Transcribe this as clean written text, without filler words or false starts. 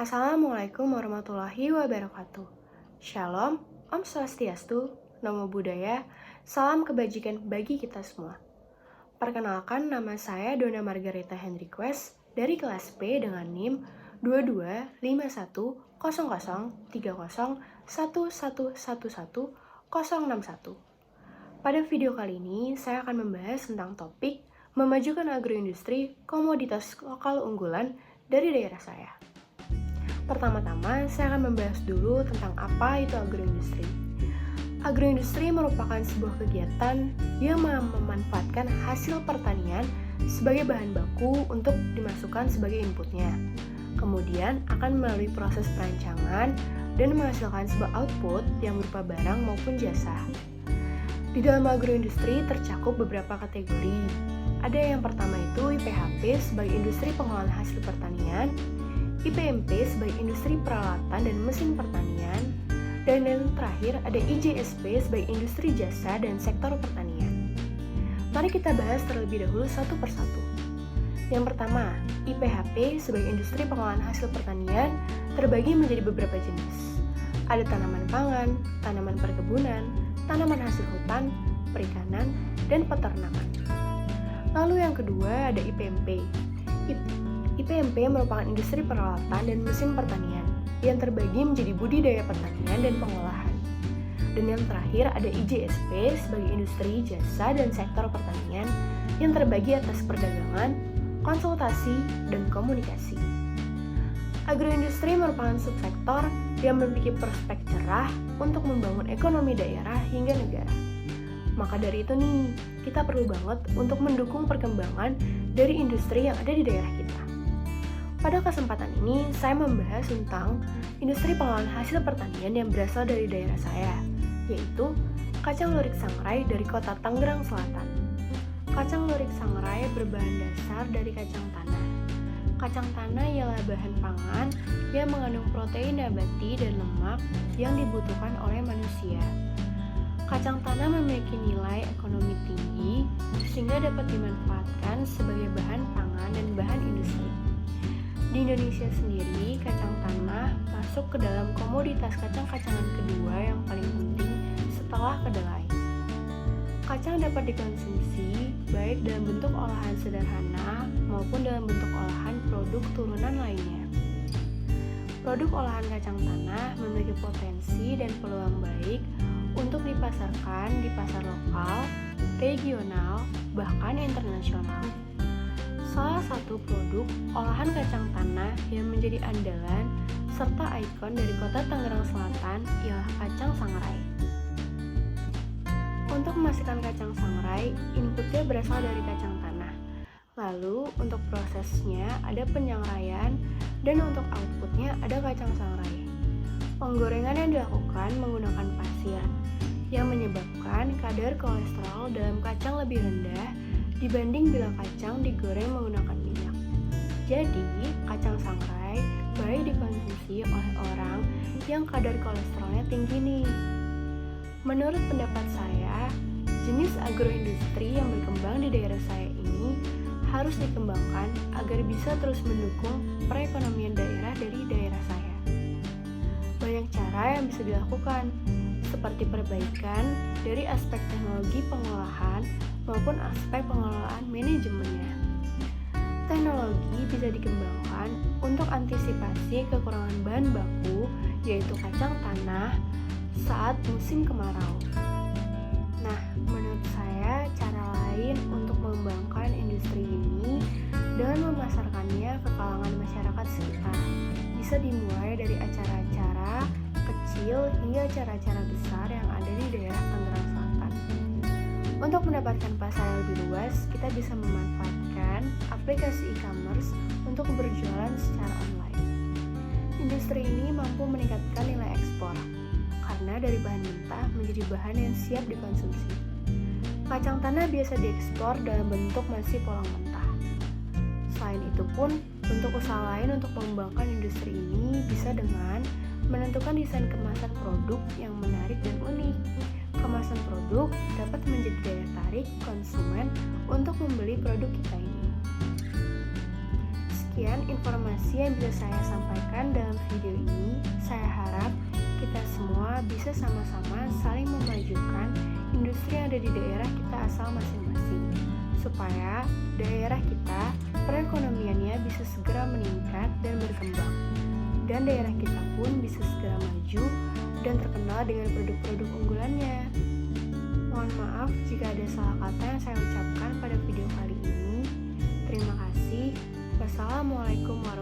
Assalamualaikum warahmatullahi wabarakatuh. Shalom, Om Swastiastu, Namo Buddhaya, salam kebajikan bagi kita semua. Perkenalkan, nama saya Dona Margareta Henriques dari kelas P dengan NIM 2251001011111061. Pada video kali ini, saya akan membahas tentang topik memajukan agroindustri komoditas lokal unggulan dari daerah saya. Pertama-tama, saya akan membahas dulu tentang apa itu agroindustri. Agroindustri merupakan sebuah kegiatan yang memanfaatkan hasil pertanian sebagai bahan baku untuk dimasukkan sebagai inputnya. Kemudian akan melalui proses perancangan dan menghasilkan sebuah output yang berupa barang maupun jasa. Di dalam agroindustri tercakup beberapa kategori. Ada yang pertama itu IPHP sebagai industri pengolahan hasil pertanian, IPMP sebagai industri peralatan dan mesin pertanian, dan yang terakhir ada IJSP sebagai industri jasa dan sektor pertanian. Mari kita bahas terlebih dahulu satu persatu. Yang pertama, IPHP sebagai industri pengolahan hasil pertanian terbagi menjadi beberapa jenis. Ada tanaman pangan, tanaman perkebunan, tanaman hasil hutan, perikanan, dan peternakan. Lalu yang kedua ada IPMP. IPMP merupakan industri peralatan dan mesin pertanian yang terbagi menjadi budidaya pertanian dan pengolahan. Dan yang terakhir ada IJSP sebagai industri jasa dan sektor pertanian yang terbagi atas perdagangan, konsultasi, dan komunikasi. Agroindustri merupakan subsektor yang memiliki prospek cerah untuk membangun ekonomi daerah hingga negara. Maka dari itu nih, kita perlu banget untuk mendukung perkembangan dari industri yang ada di daerah kita. Pada kesempatan ini, saya membahas tentang industri pengolahan hasil pertanian yang berasal dari daerah saya, yaitu kacang lurik sangrai dari kota Tangerang Selatan. Kacang lurik sangrai berbahan dasar dari kacang tanah. Kacang tanah ialah bahan pangan yang mengandung protein nabati dan lemak yang dibutuhkan oleh manusia. Kacang tanah memiliki nilai ekonomi tinggi sehingga dapat dimanfaatkan sebagai bahan pangan dan bahan industri. Di Indonesia sendiri, kacang tanah masuk ke dalam komoditas kacang-kacangan kedua yang paling penting setelah kedelai. Kacang dapat dikonsumsi baik dalam bentuk olahan sederhana maupun dalam bentuk olahan produk turunan lainnya. Produk olahan kacang tanah memiliki potensi dan peluang baik untuk dipasarkan di pasar lokal, regional, bahkan internasional. Salah satu produk olahan kacang tanah yang menjadi andalan serta ikon dari kota Tangerang Selatan ialah kacang sangrai. Untuk memastikan kacang sangrai, inputnya berasal dari kacang tanah. Lalu untuk prosesnya ada penyangraian dan untuk outputnya ada kacang sangrai. Penggorengan yang dilakukan menggunakan pasir yang menyebabkan kadar kolesterol dalam kacang lebih rendah dibanding bila kacang digoreng menggunakan minyak. Jadi, kacang sangrai baik dikonsumsi oleh orang yang kadar kolesterolnya tinggi nih. Menurut pendapat saya, jenis agroindustri yang berkembang di daerah saya ini harus dikembangkan agar bisa terus mendukung perekonomian daerah dari daerah saya. Banyak cara yang bisa dilakukan, seperti perbaikan dari aspek teknologi pengolahan maupun aspek pengelolaan manajemennya. Teknologi bisa dikembangkan untuk antisipasi kekurangan bahan baku, yaitu kacang tanah, saat musim kemarau. Nah, menurut saya cara lain untuk mengembangkan industri ini dengan memasarkannya ke kalangan masyarakat sekitar bisa dimulai dari acara-acara kecil hingga acara-acara besar yang ada di daerah Tangerang Selatan. Untuk mendapatkan pasar yang lebih luas, kita bisa memanfaatkan aplikasi e-commerce untuk berjualan secara online. Industri ini mampu meningkatkan nilai ekspor karena dari bahan mentah menjadi bahan yang siap dikonsumsi. Kacang tanah biasa diekspor dalam bentuk masih polang mentah. Selain itu pun, bentuk usaha lain untuk mengembangkan industri ini bisa dengan menentukan desain kemasan produk yang menarik dan unik. Kemasan produk dapat menjadi daya tarik konsumen untuk membeli produk kita ini. Sekian informasi yang bisa saya sampaikan dalam video ini. Saya harap kita semua bisa sama-sama saling memajukan industri yang ada di daerah kita asal masing-masing, supaya daerah kita perekonomiannya bisa segera meningkat dan berkembang, dan daerah kita pun bisa segera maju dan terkenal dengan produk-produk unggulannya. Mohon maaf jika ada salah kata yang saya ucapkan pada video kali ini. Terima kasih. Wassalamualaikum warahmatullahi wabarakatuh.